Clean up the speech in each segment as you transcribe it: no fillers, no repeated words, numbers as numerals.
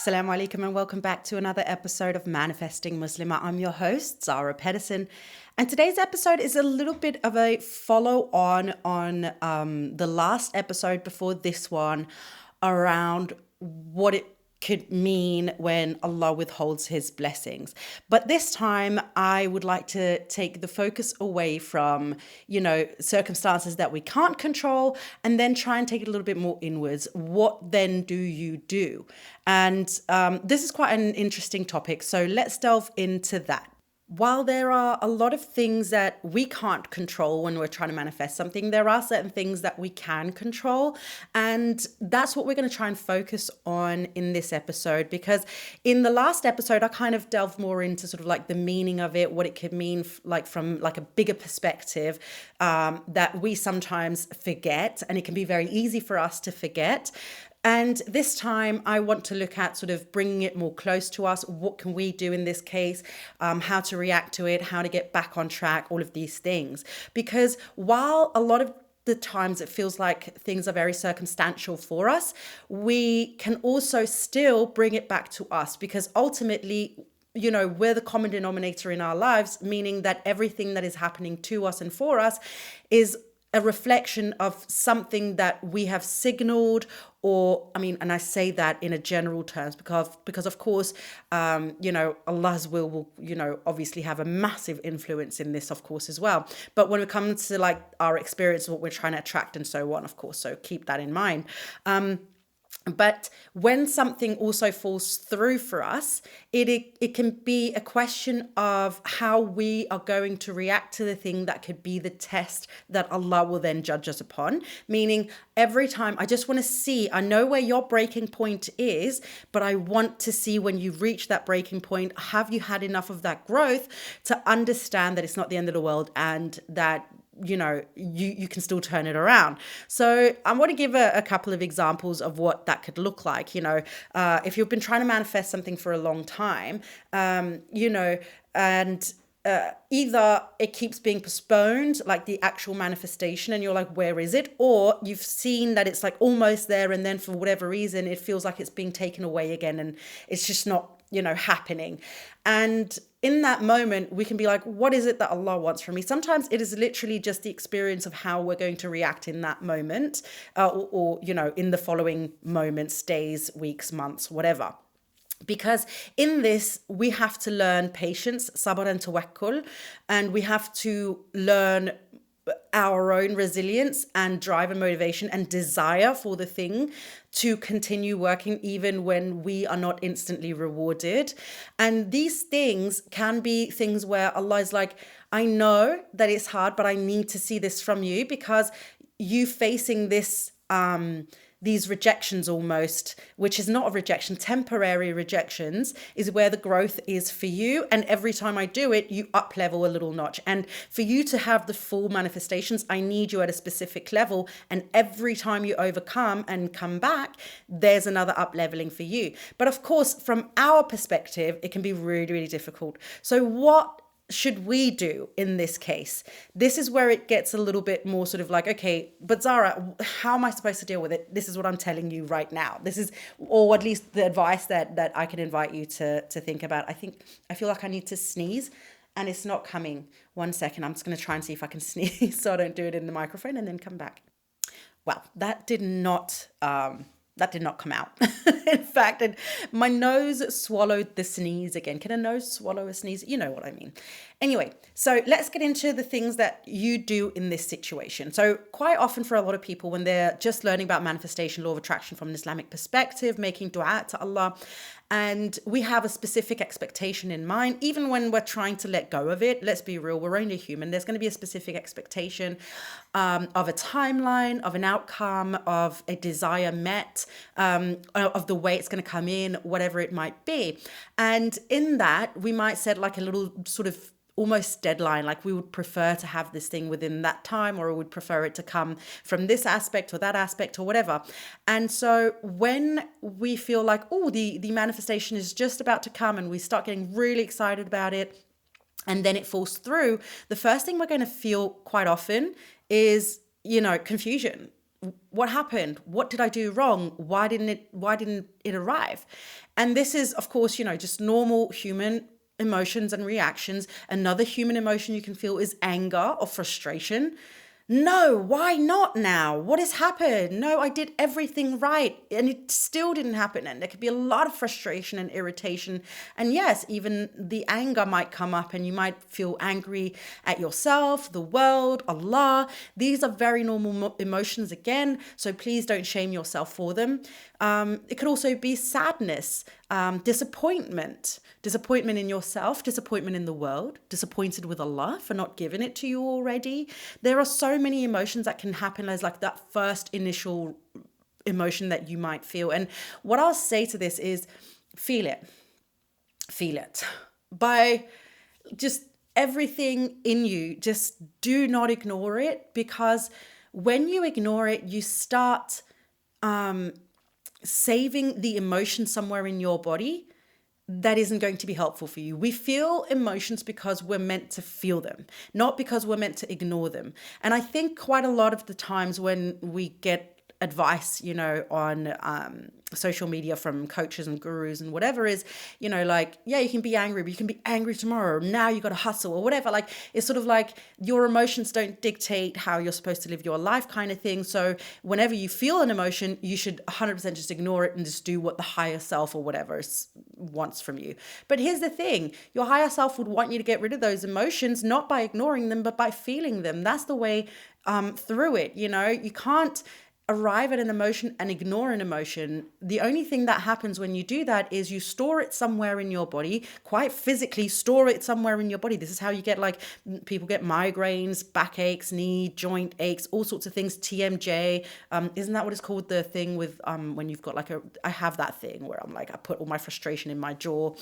Assalamu alaikum and welcome back to another episode of Manifesting Muslima. I'm your host, Zara Pedersen. And today's episode is a little bit of a follow on the last episode before this one around what it could mean when Allah withholds his blessings. But this time I would like to take the focus away from, circumstances that we can't control and then try and take it a little bit more inwards. What then do you do? And this is quite an interesting topic. So let's delve into that. While there are a lot of things that we can't control when we're trying to manifest something, there are certain things that we can control. And that's what we're going to try and focus on in this episode, because in the last episode, I kind of delved more into sort of like the meaning of it, what it could mean like from like a bigger perspective that we sometimes forget. And it can be very easy for us to forget. And this time I want to look at sort of bringing it more close to us. What can we do in this case? How to react to it, how to get back on track, all of these things. Because while a lot of the times it feels like things are very circumstantial for us, we can also still bring it back to us, because ultimately, we're the common denominator in our lives, meaning that everything that is happening to us and for us is a reflection of something that we have signaled, and I say that in a general terms because of course, Allah's will, obviously have a massive influence in this, of course, as well. But when it comes to like our experience, what we're trying to attract and so on, of course, so keep that in mind. But when something also falls through for us, it can be a question of how we are going to react to the thing that could be the test that Allah will then judge us upon. Meaning every time I just want to see, I know where your breaking point is, but I want to see when you reach that breaking point, have you had enough of that growth to understand that it's not the end of the world and that you can still turn it around. So I want to give a couple of examples of what that could look like. If you've been trying to manifest something for a long time, and either it keeps being postponed, like the actual manifestation, and you're like, where is it? Or you've seen that it's like almost there, and then for whatever reason, it feels like it's being taken away again, and it's just not, happening. And in that moment, we can be like, what is it that Allah wants from me? Sometimes it is literally just the experience of how we're going to react in that moment, or in the following moments, days, weeks, months, whatever. Because in this, we have to learn patience, sabr and tawakkul, and we have to learn our own resilience and drive and motivation and desire for the thing to continue working even when we are not instantly rewarded. And these things can be things where Allah is like, I know that it's hard, but I need to see this from you, because you facing this these rejections almost, which is not a rejection, temporary rejections, is where the growth is for you. And every time I do it, you up level a little notch. And for you to have the full manifestations, I need you at a specific level. And every time you overcome and come back, there's another up leveling for you. But of course, from our perspective, it can be really, really difficult. So what should we do in this case? This is where it gets a little bit more sort of like, okay, but Zara, how am I supposed to deal with it? This is what I'm telling you right now. This is, or at least the advice that I can invite you to think about. I feel like I need to sneeze and it's not coming. 1 second. I'm just going to try and see if I can sneeze so I don't do it in the microphone and then come back. Well, that did not come out. In fact, my nose swallowed the sneeze again. Can a nose swallow a sneeze? You know what I mean. Anyway, so let's get into the things that you do in this situation. So quite often for a lot of people, when they're just learning about manifestation, law of attraction from an Islamic perspective, making dua to Allah, and we have a specific expectation in mind, even when we're trying to let go of it, let's be real, we're only human. There's going to be a specific expectation of a timeline, of an outcome, of a desire met, of the way it's going to come in, whatever it might be. And in that, we might set like a little sort of almost deadline, like we would prefer to have this thing within that time, or we would prefer it to come from this aspect or that aspect or whatever. And so when we feel like, oh, the manifestation is just about to come and we start getting really excited about it, and then it falls through, the first thing we're going to feel quite often is, confusion. what happened? What did I do wrong? Why didn't it arrive? And this is, of course, just normal human emotions and reactions. Another human emotion you can feel is anger or frustration. No, why not now? What has happened? No, I did everything right and it still didn't happen. And there could be a lot of frustration and irritation. And yes, even the anger might come up and you might feel angry at yourself, the world, Allah. These are very normal emotions again. So please don't shame yourself for them. It could also be sadness, disappointment in yourself, disappointment in the world, disappointed with Allah for not giving it to you already. There are so many emotions that can happen as like that first initial emotion that you might feel. And what I'll say to this is feel it. By just everything in you, just do not ignore it, because when you ignore it, you start saving the emotion somewhere in your body that isn't going to be helpful for you. We feel emotions because we're meant to feel them, not because we're meant to ignore them. And I think quite a lot of the times when we get advice, on social media from coaches and gurus and whatever is, like, yeah, you can be angry, but you can be angry tomorrow. Now you got to hustle or whatever. Like, it's sort of like your emotions don't dictate how you're supposed to live your life kind of thing. So whenever you feel an emotion, you should 100% just ignore it and just do what the higher self or whatever wants from you. But here's the thing, your higher self would want you to get rid of those emotions, not by ignoring them, but by feeling them. That's the way through it. You can't arrive at an emotion and ignore an emotion. The only thing that happens when you do that is you store it somewhere in your body, quite physically store it somewhere in your body. This is how you get, like, people get migraines, backaches, knee, joint aches, all sorts of things, TMJ. Isn't that what it's called? The thing with when you've got like I have that thing where I'm like, I put all my frustration in my jaw.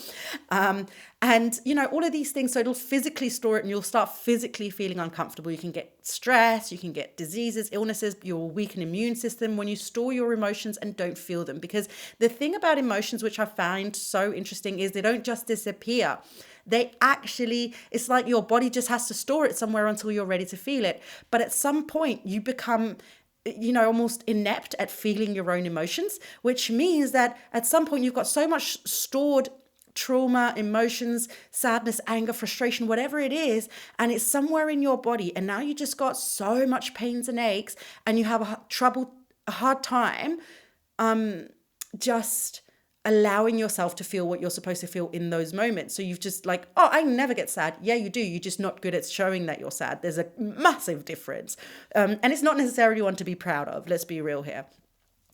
And all of these things, so it'll physically store it and you'll start physically feeling uncomfortable. You can get stress, you can get diseases, illnesses, you'll weaken immune system when you store your emotions and don't feel them. Because the thing about emotions, which I find so interesting, is they don't just disappear. They actually, it's like your body just has to store it somewhere until you're ready to feel it. But at some point you become almost inept at feeling your own emotions, which means that at some point you've got so much stored trauma, emotions, sadness, anger, frustration, whatever it is, and it's somewhere in your body. And now you just got so much pains and aches and you have a hard time just allowing yourself to feel what you're supposed to feel in those moments. So you've just like, oh, I never get sad. Yeah, you do. You're just not good at showing that you're sad. There's a massive difference. And it's not necessarily one to be proud of. Let's be real here.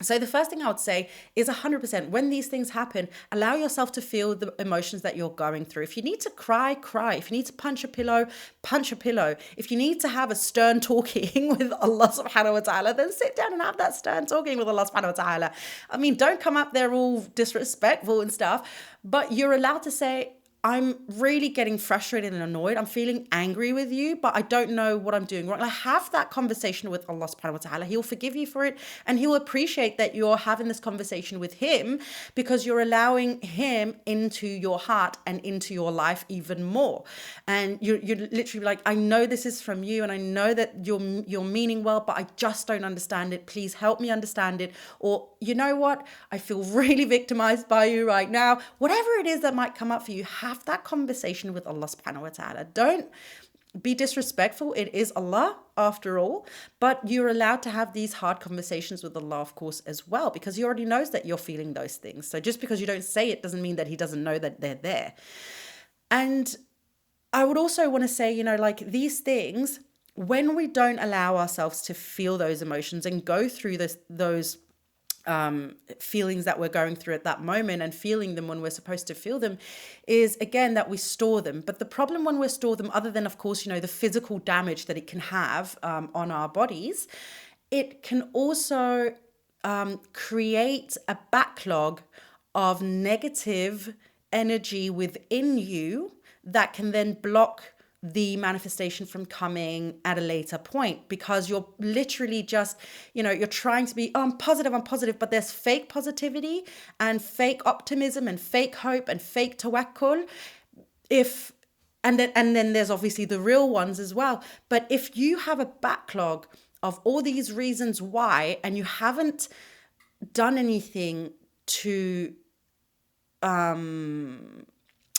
So the first thing I would say is 100%, when these things happen, allow yourself to feel the emotions that you're going through. If you need to cry, cry. If you need to punch a pillow, punch a pillow. If you need to have a stern talking with Allah subhanahu wa ta'ala, then sit down and have that stern talking with Allah subhanahu wa ta'ala. I mean, don't come up there all disrespectful and stuff, but you're allowed to say, I'm really getting frustrated and annoyed. I'm feeling angry with you, but I don't know what I'm doing wrong. Like, have that conversation with Allah subhanahu wa ta'ala. He'll forgive you for it and he'll appreciate that you're having this conversation with him, because you're allowing him into your heart and into your life even more. And you're literally like, I know this is from you and I know that you're meaning well, but I just don't understand it. Please help me understand it. Or, you know what? I feel really victimized by you right now. Whatever it is that might come up for you, have that conversation with Allah subhanahu wa ta'ala. Don't be disrespectful. It is Allah after all, but you're allowed to have these hard conversations with Allah, of course, as well, because he already knows that you're feeling those things. So just because you don't say it doesn't mean that he doesn't know that they're there. And I would also want to say, like, these things, when we don't allow ourselves to feel those emotions and go through those feelings that we're going through at that moment and feeling them when we're supposed to feel them, is again that we store them. But the problem when we store them, other than of course the physical damage that it can have on our bodies, it can also create a backlog of negative energy within you that can then block the manifestation from coming at a later point, because you're literally just, you're trying to be, oh, I'm positive, but there's fake positivity and fake optimism and fake hope and fake tawakkul. And then there's obviously the real ones as well. But if you have a backlog of all these reasons why, and you haven't done anything to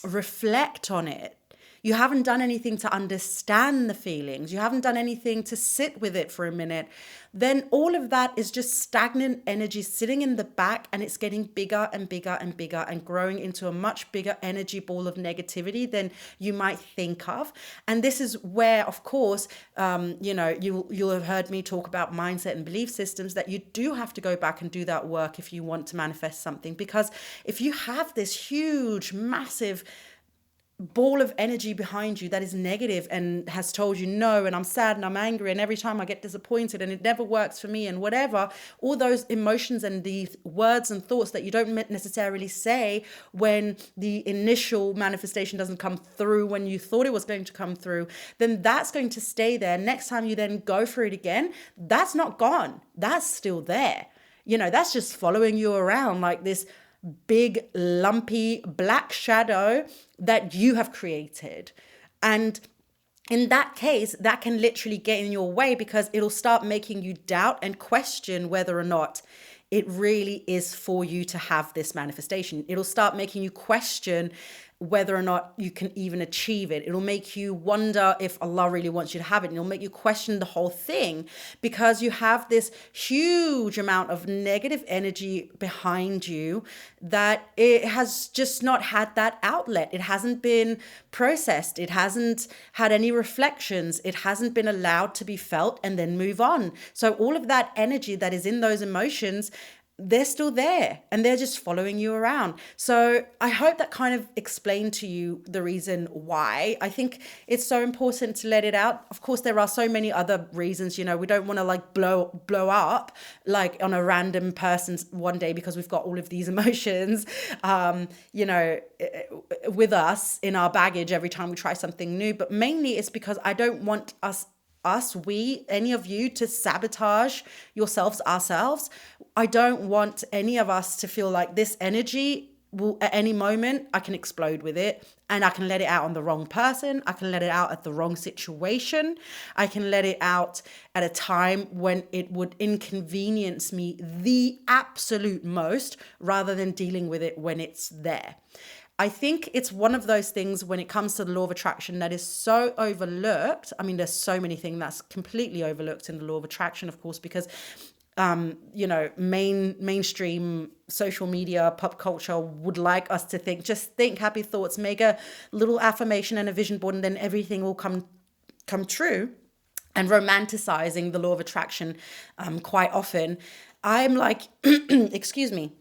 reflect on it, you haven't done anything to understand the feelings, you haven't done anything to sit with it for a minute, then all of that is just stagnant energy sitting in the back, and it's getting bigger and bigger and bigger and growing into a much bigger energy ball of negativity than you might think of. And this is where, of course, you'll have heard me talk about mindset and belief systems, that you do have to go back and do that work if you want to manifest something. Because if you have this huge, massive ball of energy behind you that is negative and has told you no, and I'm sad and I'm angry, and every time I get disappointed and it never works for me, and whatever, all those emotions and the words and thoughts that you don't necessarily say when the initial manifestation doesn't come through when you thought it was going to come through, then that's going to stay there. Next time you then go for it again, that's not gone, that's still there. That's just following you around like this big, lumpy, black shadow that you have created. And in that case, that can literally get in your way, because it'll start making you doubt and question whether or not it really is for you to have this manifestation. It'll start making you question whether or not you can even achieve it. It'll make you wonder if Allah really wants you to have it. And it'll make you question the whole thing, because you have this huge amount of negative energy behind you that it has just not had that outlet. It hasn't been processed. It hasn't had any reflections. It hasn't been allowed to be felt and then move on. So all of that energy that is in those emotions, they're still there and they're just following you around. So I hope that kind of explained to you the reason why. I think it's so important to let it out. Of course, there are so many other reasons, we don't want to like blow up like on a random person one day because we've got all of these emotions, with us in our baggage every time we try something new. But mainly it's because I don't want any of you to sabotage ourselves. I don't want any of us to feel like this energy will, at any moment, I can explode with it, and I can let it out on the wrong person. I can let it out at the wrong situation. I can let it out at a time when it would inconvenience me the absolute most, rather than dealing with it when it's there. I think it's one of those things when it comes to the law of attraction that is so overlooked. I mean, there's so many things that's completely overlooked in the law of attraction, of course, because, mainstream social media, pop culture would like us to just think happy thoughts, make a little affirmation and a vision board, and then everything will come true, and romanticizing the law of attraction quite often. I'm like, excuse me.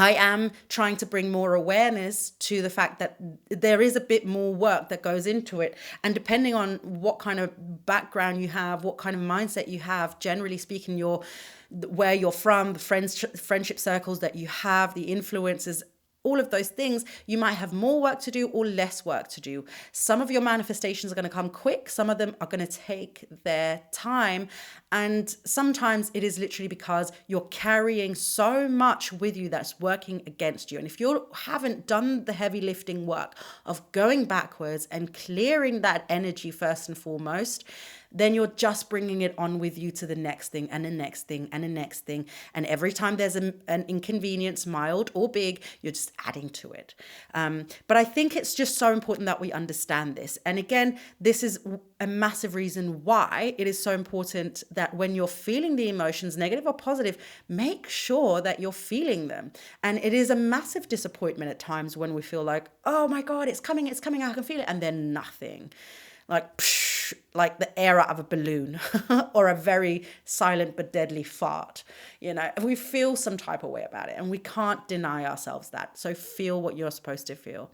I am trying to bring more awareness to the fact that there is a bit more work that goes into it. And depending on what kind of background you have, what kind of mindset you have, generally speaking, where you're from, the friendship circles that you have, the influences, all of those things, you might have more work to do or less work to do. Some of your manifestations are going to come quick. Some of them are going to take their time. And sometimes it is literally because you're carrying so much with you that's working against you. And if you haven't done the heavy lifting work of going backwards and clearing that energy first and foremost, then you're just bringing it on with you to the next thing and the next thing and the next thing. And every time there's an inconvenience, mild or big, you're just adding to it. But I think it's just so important that we understand this. And again, this is a massive reason why it is so important that when you're feeling the emotions, negative or positive, make sure that you're feeling them. And it is a massive disappointment at times when we feel like, oh my God, it's coming, I can feel it. And then nothing. Like the air out of a balloon or a very silent but deadly fart. We feel some type of way about it, and we can't deny ourselves that. So feel what you're supposed to feel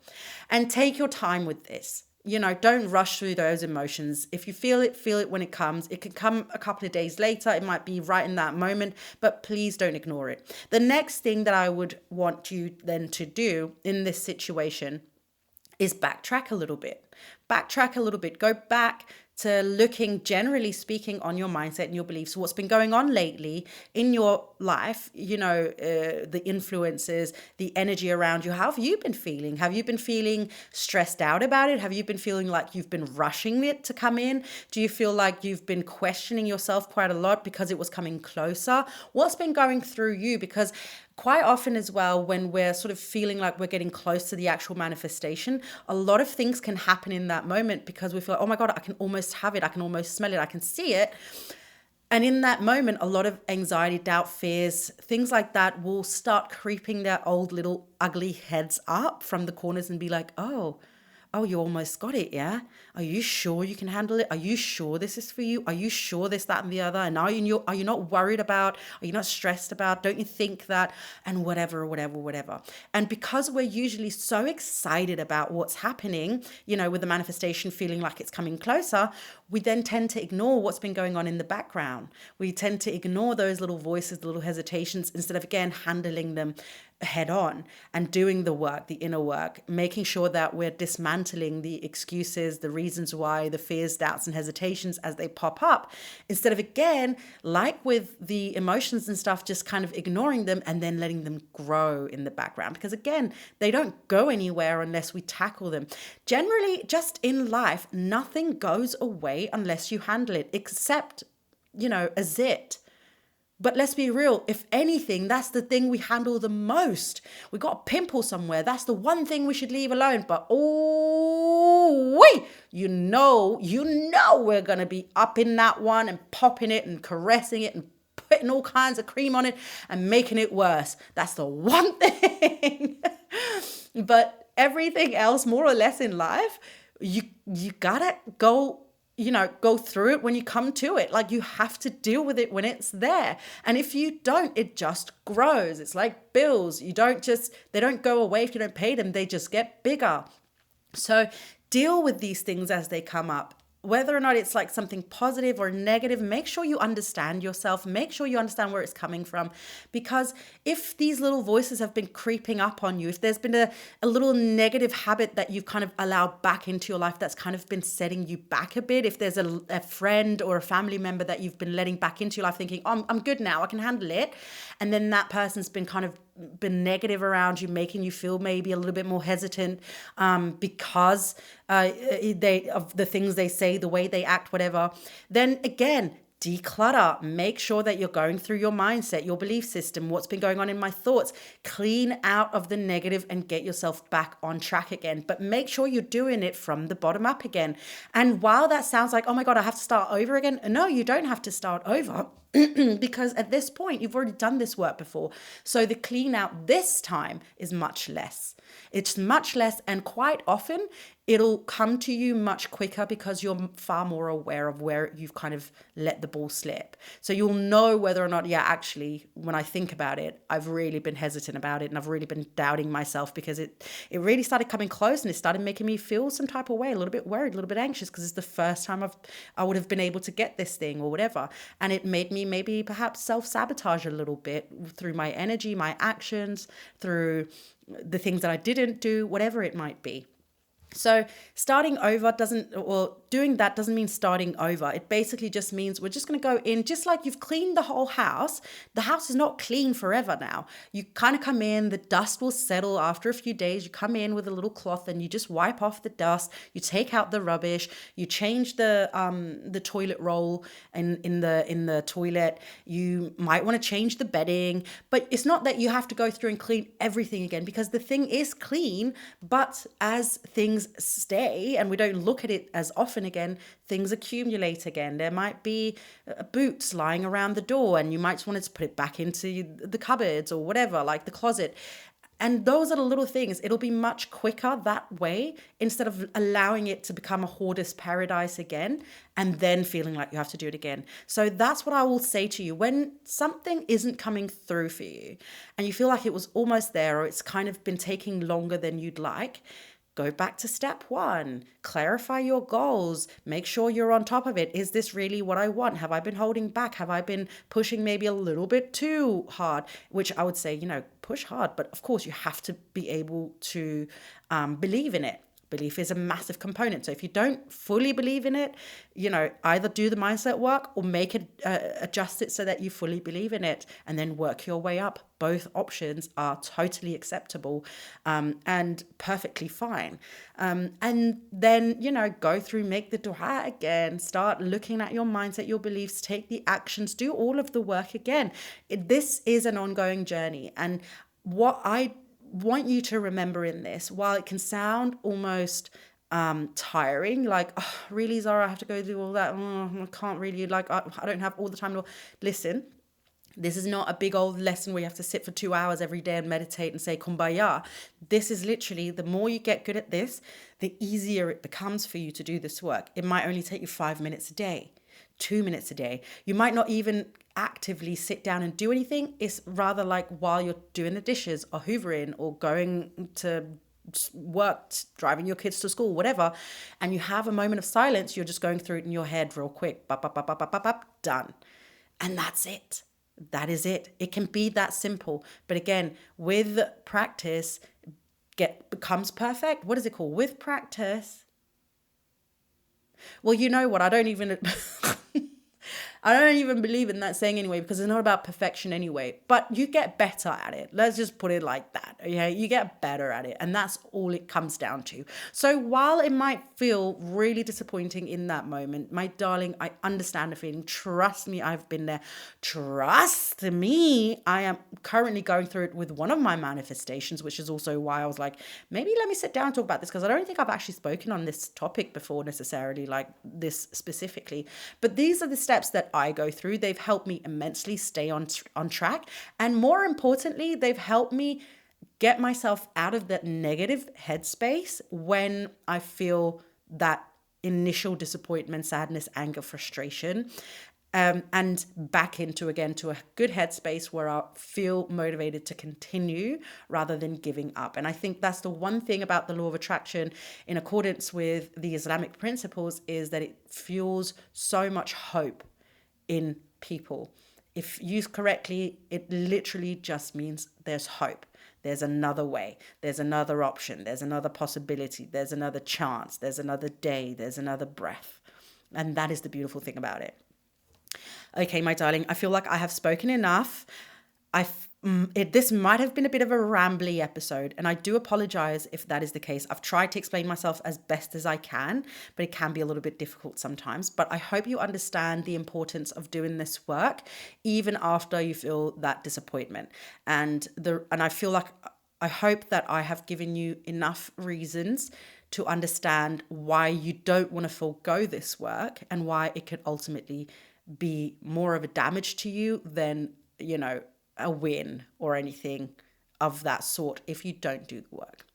and take your time with this. Don't rush through those emotions. If you feel it when it comes. It can come a couple of days later. It might be right in that moment, but please don't ignore it. The next thing that I would want you then to do in this situation is backtrack a little bit. Backtrack a little bit. Go back to looking, generally speaking, on your mindset and your beliefs, what's been going on lately in your life, the influences, the energy around you. How have you been feeling? Have you been feeling stressed out about it? Have you been feeling like you've been rushing it to come in? Do you feel like you've been questioning yourself quite a lot because it was coming closer? What's been going through you? Because quite often as well, when we're sort of feeling like we're getting close to the actual manifestation, a lot of things can happen in that moment because we feel like, oh my God, I can almost have it. I can almost smell it. I can see it. And in that moment, a lot of anxiety, doubt, fears, things like that will start creeping their old little ugly heads up from the corners and be like, oh, you almost got it, yeah? Are you sure you can handle it? Are you sure this is for you? Are you sure this, that, and the other? And are you not worried about? Are you not stressed about? Don't you think that? And whatever. And because we're usually so excited about what's happening, with the manifestation feeling like it's coming closer, we then tend to ignore what's been going on in the background. We tend to ignore those little voices, the little hesitations, instead of, again, handling them head on and doing the work, the inner work, making sure that we're dismantling the excuses, the reasons why, the fears, doubts, and hesitations as they pop up, instead of, again, like with the emotions and stuff, just kind of ignoring them and then letting them grow in the background. Because again, they don't go anywhere unless we tackle them. Generally, just in life, nothing goes away unless you handle it, except, a zit. But let's be real, if anything, that's the thing we handle the most. We got a pimple somewhere. That's the one thing we should leave alone. But we're going to be up in that one and popping it and caressing it and putting all kinds of cream on it and making it worse. That's the one thing. But everything else, more or less in life, you gotta go through it when you come to it. Like, you have to deal with it when it's there. And if you don't, it just grows. It's like bills. They don't go away if you don't pay them. They just get bigger. So deal with these things as they come up. Whether or not it's like something positive or negative, make sure you understand yourself. Make sure you understand where it's coming from. Because if these little voices have been creeping up on you, if there's been a little negative habit that you've kind of allowed back into your life that's kind of been setting you back a bit, if there's a friend or a family member that you've been letting back into your life thinking, oh, I'm good now, I can handle it. And then that person's been kind of been negative around you, making you feel maybe a little bit more hesitant because of the things they say, the way they act, whatever, then again, declutter. Make sure that you're going through your mindset, your belief system, what's been going on in my thoughts. Clean out of the negative and get yourself back on track again. But make sure you're doing it from the bottom up again. And while that sounds like, oh my God, I have to start over again. No, you don't have to start over. Because at this point, you've already done this work before. So the clean out this time is much less. It's much less, and quite often it'll come to you much quicker because you're far more aware of where you've kind of let the ball slip. So you'll know whether or not, actually, when I think about it, I've really been hesitant about it and I've really been doubting myself because it really started coming close and it started making me feel some type of way, a little bit worried, a little bit anxious because it's the first time I would have been able to get this thing or whatever. And it made me maybe perhaps self-sabotage a little bit through my energy, my actions, through the things that I didn't do, whatever it might be. So starting over doing that doesn't mean starting over. It basically just means we're just going to go in, just like you've cleaned the whole house. The house is not clean forever now. You kind of come in, the dust will settle after a few days. You come in with a little cloth and you just wipe off the dust. You take out the rubbish. You change the toilet roll in the toilet. You might want to change the bedding, but it's not that you have to go through and clean everything again because the thing is clean, but as things stay and we don't look at it as often again, things accumulate again. There might be boots lying around the door and you might want to put it back into the cupboards or whatever, like the closet. And those are the little things. It'll be much quicker that way instead of allowing it to become a hoarder's paradise again and then feeling like you have to do it again. So that's what I will say to you. When something isn't coming through for you and you feel like it was almost there or it's kind of been taking longer than you'd like, go back to step one, clarify your goals, make sure you're on top of it. Is this really what I want? Have I been holding back? Have I been pushing maybe a little bit too hard? Which I would say, push hard, but of course you have to be able to believe in it. Belief is a massive component. So if you don't fully believe in it, either do the mindset work or make it, adjust it so that you fully believe in it, and then work your way up. Both options are totally acceptable, and perfectly fine. And then, go through, make the dua again, start looking at your mindset, your beliefs, take the actions, do all of the work again. This is an ongoing journey. And what I want you to remember in this, while it can sound almost tiring, like, oh, really, Zara, I have to go do all that. Oh, I can't really, like, I don't have all the time to listen. This is not a big old lesson where you have to sit for 2 hours every day and meditate and say kumbaya. This is literally, the more you get good at this, the easier it becomes for you to do this work. It might only take you 5 minutes a day, 2 minutes a day. You might not even actively sit down and do anything. It's rather like while you're doing the dishes or hoovering or going to work, driving your kids to school, whatever, and you have a moment of silence, you're just going through it in your head real quick. Bop, bop, bop, bop, bop, bop, bop, done. And that's it. That is it. It can be that simple. But again, with practice, becomes perfect. What is it called? With practice. Well, you know what? I don't even believe in that saying anyway, because it's not about perfection anyway. But you get better at it. Let's just put it like that. Okay? You get better at it. And that's all it comes down to. So while it might feel really disappointing in that moment, my darling, I understand the feeling. Trust me, I've been there. Trust me, I am currently going through it with one of my manifestations, which is also why I was like, maybe let me sit down and talk about this, because I don't think I've actually spoken on this topic before necessarily, like this specifically. But these are the steps that I go through. They've helped me immensely stay on track. And more importantly, they've helped me get myself out of that negative headspace when I feel that initial disappointment, sadness, anger, frustration, and back into again to a good headspace where I feel motivated to continue rather than giving up. And I think that's the one thing about the law of attraction, in accordance with the Islamic principles, is that it fuels so much hope in people. If used correctly, it literally just means there's hope. There's another way. There's another option. There's another possibility. There's another chance. There's another day. There's another breath. And that is the beautiful thing about it. Okay, my darling, I feel like I have spoken enough. This might have been a bit of a rambly episode, and I do apologize if that is the case. I've tried to explain myself as best as I can, but it can be a little bit difficult sometimes. But I hope you understand the importance of doing this work, even after you feel that disappointment. And I feel like, I hope that I have given you enough reasons to understand why you don't want to forego this work, and why it could ultimately be more of a damage to you than, a win or anything of that sort if you don't do the work.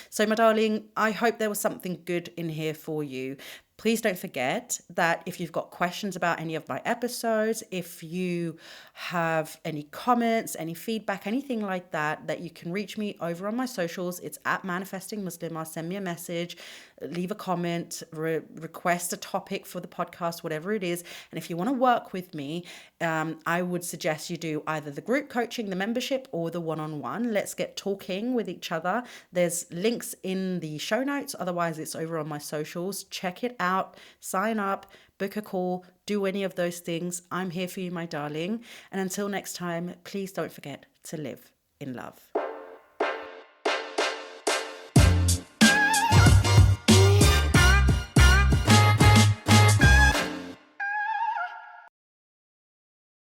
So, my darling, I hope there was something good in here for you. Please don't forget that if you've got questions about any of my episodes, if you have any comments, any feedback, anything like that, that you can reach me over on my socials. It's at Manifesting Muslimah. Send me a message, leave a comment, request a topic for the podcast, whatever it is. And if you want to work with me, I would suggest you do either the group coaching, the membership, or the one-on-one. Let's get talking with each other. There's links in the show notes. Otherwise, it's over on my socials. Check it out, sign up, book a call, do any of those things. I'm here for you, my darling. And until next time, please don't forget to live in love.